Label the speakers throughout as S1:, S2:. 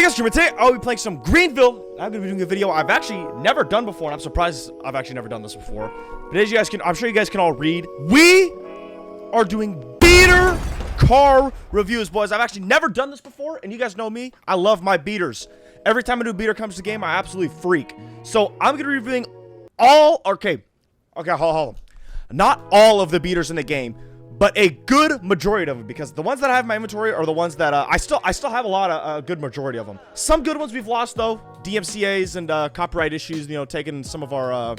S1: guys, today I'll be playing some Greenville. I'm gonna be doing a video I've actually never done before, and I'm surprised I've actually never done this before. But as you guys can, I'm sure you guys can all read, we are doing beater car reviews, boys. I've actually never done this before, and you guys know me. I love my beaters. Every time a new beater comes to the game, I absolutely freak. So I'm gonna be reviewing all. Okay, hold on. Not all of the beaters in the game, but a good majority of them, because the ones that I have in my inventory are the ones that I still have a lot of good majority of them. Some good ones we've lost though, DMCA's and copyright issues, you know, taking some of our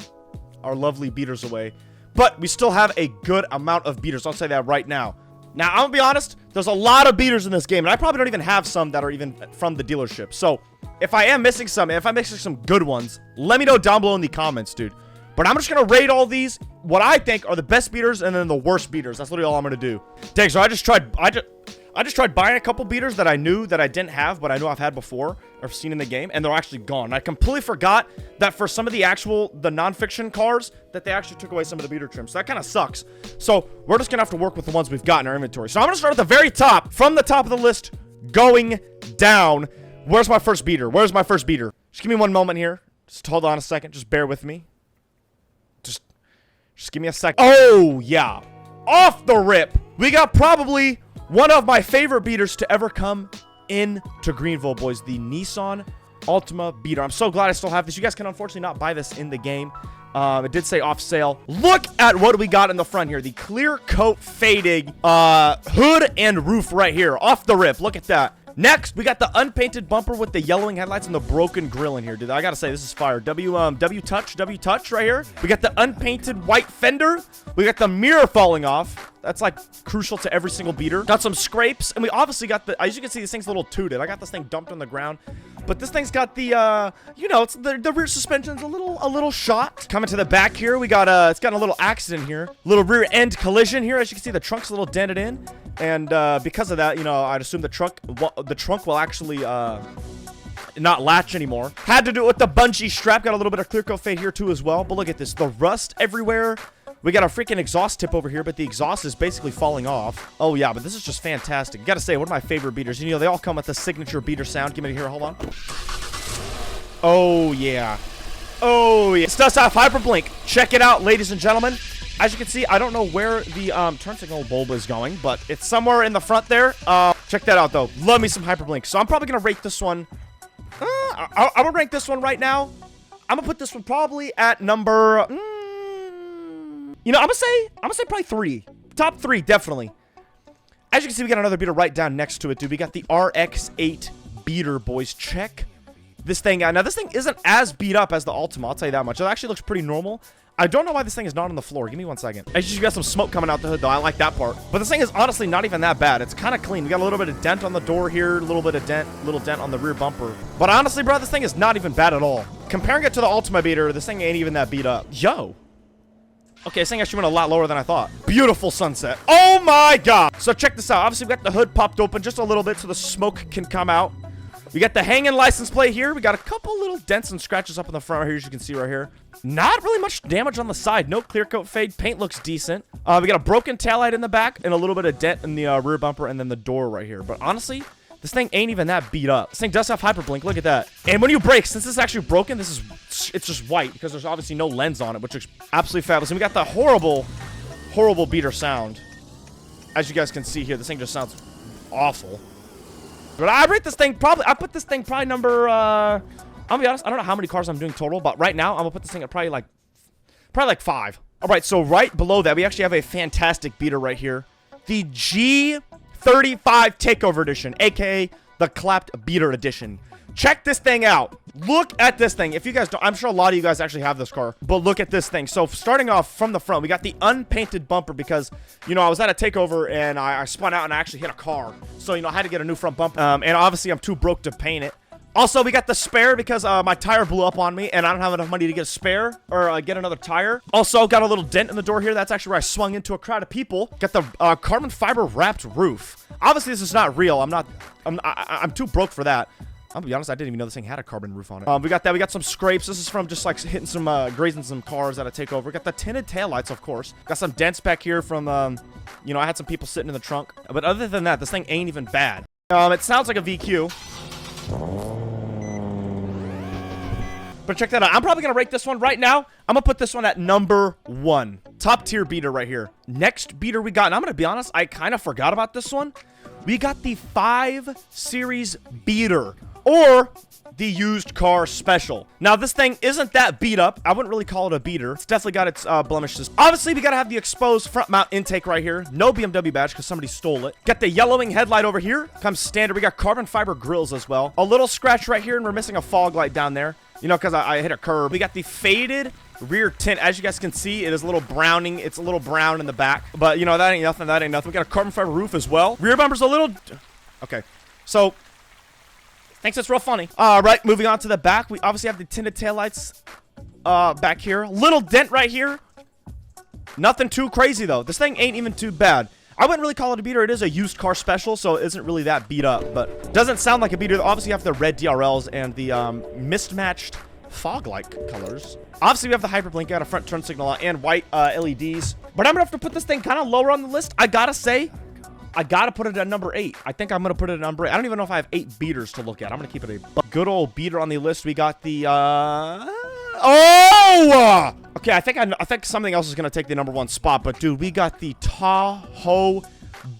S1: lovely beaters away. But we still have a good amount of beaters. I'll say that right now. Now I'm gonna be honest, there's a lot of beaters in this game, and I probably don't even have some that are even from the dealership. So if I am missing some, if I'm missing some good ones, let me know down below in the comments, dude. But I'm just gonna rate all these, what I think are the best beaters and then the worst beaters. That's literally all I'm gonna do. Dang, so I just tried buying a couple beaters that I knew that I didn't have, but I know I've had before or seen in the game, and they're actually gone. I completely forgot that for some of the non-fiction cars, that they actually took away some of the beater trims. So that kind of sucks. So we're just gonna have to work with the ones we've got in our inventory. So I'm gonna start at the very top, from the top of the list, going down. Where's my first beater? Where's my first beater? Just give me one moment here. Just hold on a second. Just bear with me. Just give me a second. Oh, yeah. Off the rip. We got probably one of my favorite beaters to ever come into Greenville, boys. The Nissan Ultima beater. I'm so glad I still have this. You guys can unfortunately not buy this in the game. It did say off sale. Look at what we got in the front here. The clear coat fading hood and roof right here. Off the rip. Look at that. Next, we got the unpainted bumper with the yellowing headlights and the broken grille in here, dude. I gotta say, this is fire. W touch right here. We got the unpainted white fender. We got the mirror falling off. That's like crucial to every single beater. Got some scrapes, and we obviously got the, as you can see, this thing's a little tooted. I got this thing dumped on the ground, but this thing's got the, you know, it's the rear suspension's a little shot. Coming to the back here, we got it's got a little accident here, little rear end collision here. As you can see, the trunk's a little dented in, and because of that, you know, I'd assume the trunk will actually not latch anymore. Had to do it with the bungee strap. Got a little bit of clear coat fade here too as well. But look at this, the rust everywhere. We got a freaking exhaust tip over here, but the exhaust is basically falling off. Oh yeah, but this is just fantastic. Gotta say, one of my favorite beaters. You know, they all come with the signature beater sound. Give me here, hold on. Oh yeah. Oh yeah. This does have hyper blink. Check it out, ladies and gentlemen. As you can see, I don't know where the turn signal bulb is going, but it's somewhere in the front there. Check that out though. Love me some hyperblink. So I'm probably gonna rate this one. I'm gonna rank this one right now. I'm gonna put this one probably at number. You know, I'm gonna say probably 3. Top 3, definitely. As you can see, we got another beater right down next to it, dude. We got the RX8 beater, boys. Check this thing out. Now, this thing isn't as beat up as the Ultima. I'll tell you that much. It actually looks pretty normal. I don't know why this thing is not on the floor. Give me one second. As you got some smoke coming out the hood, though. I like that part. But this thing is honestly not even that bad. It's kind of clean. We got a little bit of dent on the door here, a little dent on the rear bumper. But honestly, bro, this thing is not even bad at all. Comparing it to the Ultima beater, this thing ain't even that beat up. Yo. Okay, this thing actually went a lot lower than I thought. Beautiful sunset. Oh my god. So check this out. Obviously, we got the hood popped open just a little bit so the smoke can come out. We got the hanging license plate here. We got a couple little dents and scratches up in the front right here, as you can see right here. Not really much damage on the side. No clear coat fade. Paint looks decent. We got a broken taillight in the back and a little bit of dent in the rear bumper and then the door right here. But honestly, this thing ain't even that beat up. This thing does have hyperblink. Look at that. And when you brake, since this is actually broken, it's just white because there's obviously no lens on it, which is absolutely fabulous. And we got the horrible beater sound. As you guys can see here, this thing just sounds awful. But I rate this thing probably, I put this thing probably number, I'll be honest, I don't know how many cars I'm doing total, but right now I'm gonna put this thing at probably like 5. All right, so right below that, we actually have a fantastic beater right here. The G35 Takeover Edition, aka the Clapped Beater Edition. Check this thing out. Look at this thing. If you guys don't, I'm sure a lot of you guys actually have this car, but look at this thing. So starting off from the front, we got the unpainted bumper because, you know, I was at a takeover and I spun out and I actually hit a car. So, you know, I had to get a new front bumper. And obviously I'm too broke to paint it. Also, we got the spare because my tire blew up on me and I don't have enough money to get a spare or get another tire. Also, got a little dent in the door here. That's actually where I swung into a crowd of people. Got the carbon fiber wrapped roof. Obviously, this is not real. I'm too broke for that. I'm gonna be honest, I didn't even know this thing had a carbon roof on it. We got that. We got some scrapes. This is from just like hitting some, grazing some cars at a takeover. We got the tinted taillights, of course. Got some dents back here from, you know, I had some people sitting in the trunk. But other than that, this thing ain't even bad. It sounds like a VQ. But check that out. I'm probably going to rate this one right now. I'm going to put this one at number 1. Top tier beater right here. Next beater we got, and I'm going to be honest, I kind of forgot about this one. We got the 5 Series beater, or the used car special. Now, this thing isn't that beat up. I wouldn't really call it a beater. It's definitely got its blemishes. Obviously, we got to have the exposed front mount intake right here. No BMW badge because somebody stole it. Got the yellowing headlight over here. Comes standard. We got carbon fiber grills as well. A little scratch right here, and we're missing a fog light down there. You know, because I hit a curb. We got the faded rear tint. As you guys can see, it is a little browning. It's a little brown in the back. But, you know, that ain't nothing. That ain't nothing. We got a carbon fiber roof as well. Rear bumper's a little... Okay. So... thanks, that's real funny. All right, moving on to the back. We obviously have the tinted taillights back here. Little dent right here. Nothing too crazy, though. This thing ain't even too bad. I wouldn't really call it a beater. It is a used car special, so it isn't really that beat up. But doesn't sound like a beater. Obviously, you have the red DRLs and the mismatched fog-like colors. Obviously, we have the hyperblink, got a front turn signal and white LEDs. But I'm going to have to put this thing kind of lower on the list. I got to say... I gotta put it at number 8. I think I'm gonna put it at number 8. I don't even know if I have 8 beaters to look at. I'm gonna keep it a good old beater on the list. We got the okay, I think something else is gonna take the number 1 spot, but dude, we got the Tahoe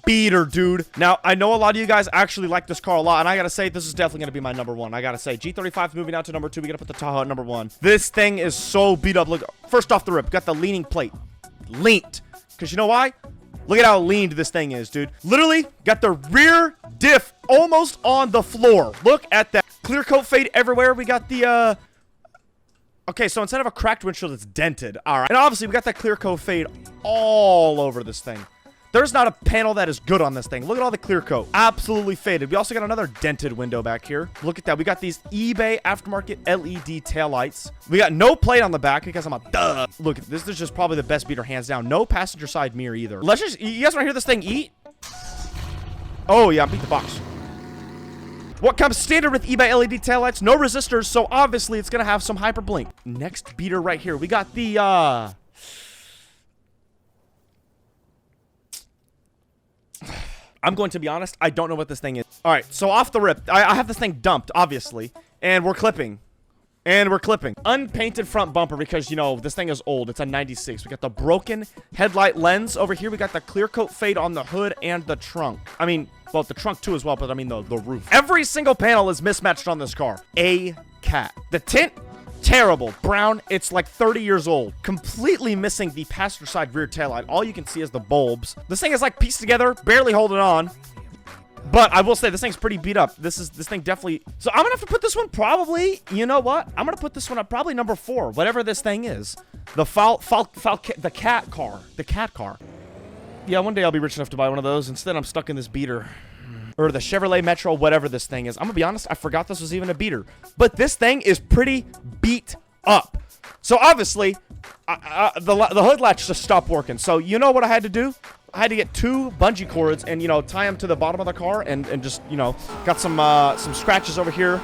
S1: beater, dude. Now, I know a lot of you guys actually like this car a lot, and I gotta say, this is definitely gonna be my number 1. I gotta say, G35 moving out to number 2. We gotta put the Tahoe at number 1. This thing is so beat up. Look, first off the rip, got the leaning plate. Leaned. Because you know why? Look at how leaned this thing is, dude. Literally, got the rear diff almost on the floor. Look at that. Clear coat fade everywhere. We got the, okay, so instead of a cracked windshield, it's dented. All right. And obviously, we got that clear coat fade all over this thing. There's not a panel that is good on this thing. Look at all the clear coat. Absolutely faded. We also got another dented window back here. Look at that. We got these eBay aftermarket LED taillights. We got no plate on the back because I'm a duh. Look, this is just probably the best beater hands down. No passenger side mirror either. Let's just, you guys want to hear this thing eat? Oh yeah, beat the box. What comes standard with eBay LED taillights? No resistors, so obviously it's going to have some hyper blink. Next beater right here. We got the, I'm going to be honest, I don't know what this thing is. All right, so off the rip, I have this thing dumped, obviously, and we're clipping. Unpainted front bumper because, you know, this thing is old. It's a 96. We got the broken headlight lens over here. We got the clear coat fade on the hood and the trunk. I mean, well, the trunk too as well, but I mean the roof. Every single panel is mismatched on this car. A cat. The tint, terrible. Brown, it's like 30 years old. Completely missing the passenger side rear taillight. All you can see is the bulbs. This thing is like pieced together, barely holding on. But I will say this thing's pretty beat up. This thing definitely. So I'm gonna have to put this one probably. You know what? I'm gonna put this one at probably number 4, whatever this thing is. The cat car. The cat car. Yeah, one day I'll be rich enough to buy one of those. Instead, I'm stuck in this beater. Or the Chevrolet Metro, whatever this thing is. I'm gonna be honest, I forgot this was even a beater. But this thing is pretty beat up. So obviously, the hood latch just stopped working. So you know what I had to do? I had to get 2 bungee cords and, you know, tie them to the bottom of the car and just, you know, got some scratches over here.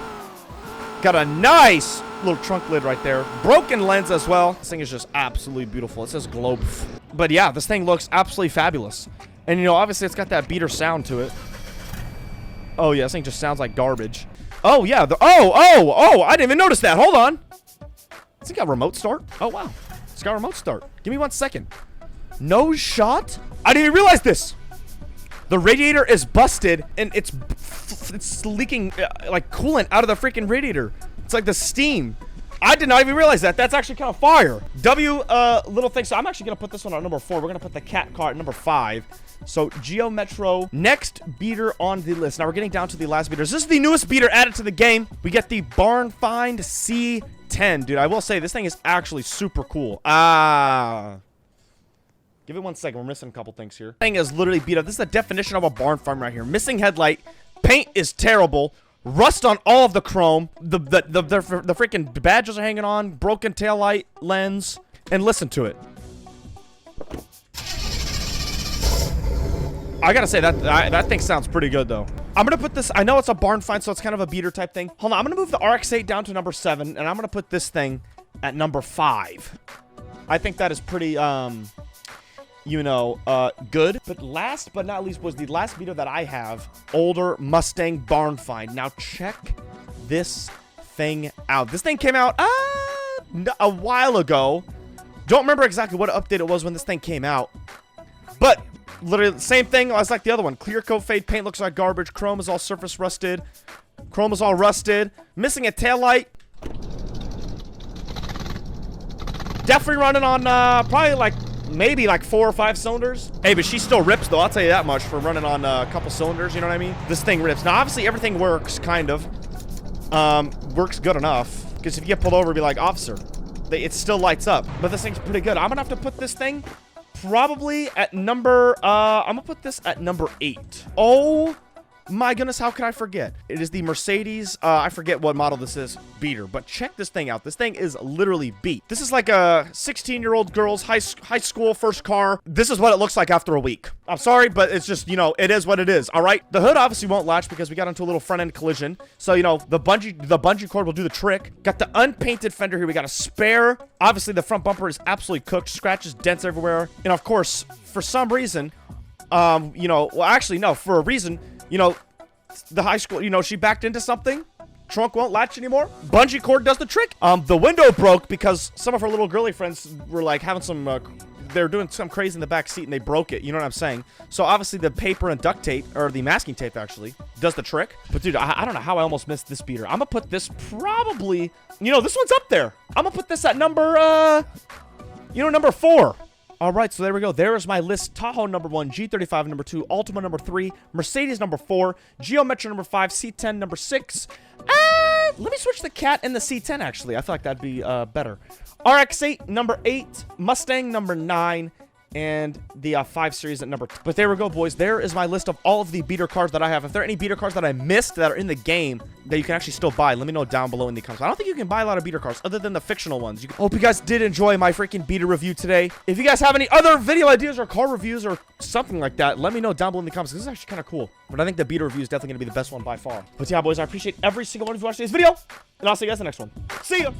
S1: Got a nice little trunk lid right there. Broken lens as well. This thing is just absolutely beautiful. It says Globe. But yeah, this thing looks absolutely fabulous. And, you know, obviously it's got that beater sound to it. Oh, yeah, this thing just sounds like garbage. Oh, yeah. I didn't even notice that. Hold on. This thing got remote start. Oh, wow. It's got remote start. Give me 1 second. No shot? I didn't even realize this. The radiator is busted, and it's leaking, like, coolant out of the freaking radiator. It's like the steam. I did not even realize that. That's actually kind of fire. Little thing. So I'm actually going to put this one on number 4. We're going to put the cat car at number 5. So Geo Metro, next beater on the list. Now we're getting down to the last beaters. This is the newest beater added to the game. We get the Barn Find C10. Dude, I will say this thing is actually super cool. Give it 1 second. We're missing a couple things here. This thing is literally beat up. This is the definition of a barn farm right here. Missing headlight. Paint is terrible. Rust on all of the chrome. The freaking badges are hanging on. Broken taillight lens. And listen to it. I gotta say, that thing sounds pretty good, though. I'm gonna put this, I know it's a barn find, so it's kind of a beater type thing. Hold on, I'm gonna move the RX8 down to number 7, and I'm gonna put this thing at number 5. I think that is pretty, you know, good. But last but not least was the last beater that I have, older Mustang barn find. Now check this thing out. This thing came out, a while ago. Don't remember exactly what update it was when this thing came out. But literally the same thing as like the other one. Clear coat fade, paint looks like garbage. Chrome is all surface rusted. Chrome is all rusted. Missing a taillight. Definitely running on probably like maybe like 4 or 5 cylinders. Hey, but she still rips though, I'll tell you that much, for running on a couple cylinders, you know what I mean? This thing rips. Now obviously everything works, kind of. Works good enough. Because if you get pulled over, it'd be like, officer, it still lights up. But this thing's pretty good. I'm gonna have to put this thing probably at number, I'm gonna put this at number 8. Oh my goodness, how could I forget? It is the Mercedes, I forget what model this is, beater. But check this thing out. This thing is literally beat. This is like a 16-year-old girl's high school first car. This is what it looks like after a week. I'm sorry, but it's just, you know, it is what it is, all right? The hood obviously won't latch because we got into a little front-end collision. So, you know, the bungee cord will do the trick. Got the unpainted fender here. We got a spare. Obviously, the front bumper is absolutely cooked. Scratches, dents everywhere. And, of course, for some reason, you know, well, actually, no, for a reason, you know, the high school, you know, she backed into something. Trunk won't latch anymore. Bungee cord does the trick. The window broke because some of her little girly friends were like having some, they were doing some crazy in the back seat and they broke it. You know what I'm saying? So obviously the paper and duct tape, or the masking tape actually, does the trick. But dude, I don't know how I almost missed this beater. I'm gonna put this probably, you know, this one's up there. I'm gonna put this at number, you know, number 4. All right, so there we go. There is my list. Tahoe number 1, G35 number 2, Ultima number 3, Mercedes number 4, Geo Metro number 5, C10 number 6. Let me switch the Cat and the C10, actually. I feel like that'd be better. RX8 number 8, Mustang number 9, and the 5 Series at number 2. But there we go, boys. There is my list of all of the beater cars that I have. If there are any beater cars that I missed that are in the game that you can actually still buy, let me know down below in the comments. I don't think you can buy a lot of beater cars other than the fictional ones. Hope you guys did enjoy my freaking beater review today. If you guys have any other video ideas or car reviews or something like that, let me know down below in the comments. This is actually kind of cool. But I think the beater review is definitely going to be the best one by far. But yeah, boys, I appreciate every single one of you watching this video. And I'll see you guys in the next one. See ya!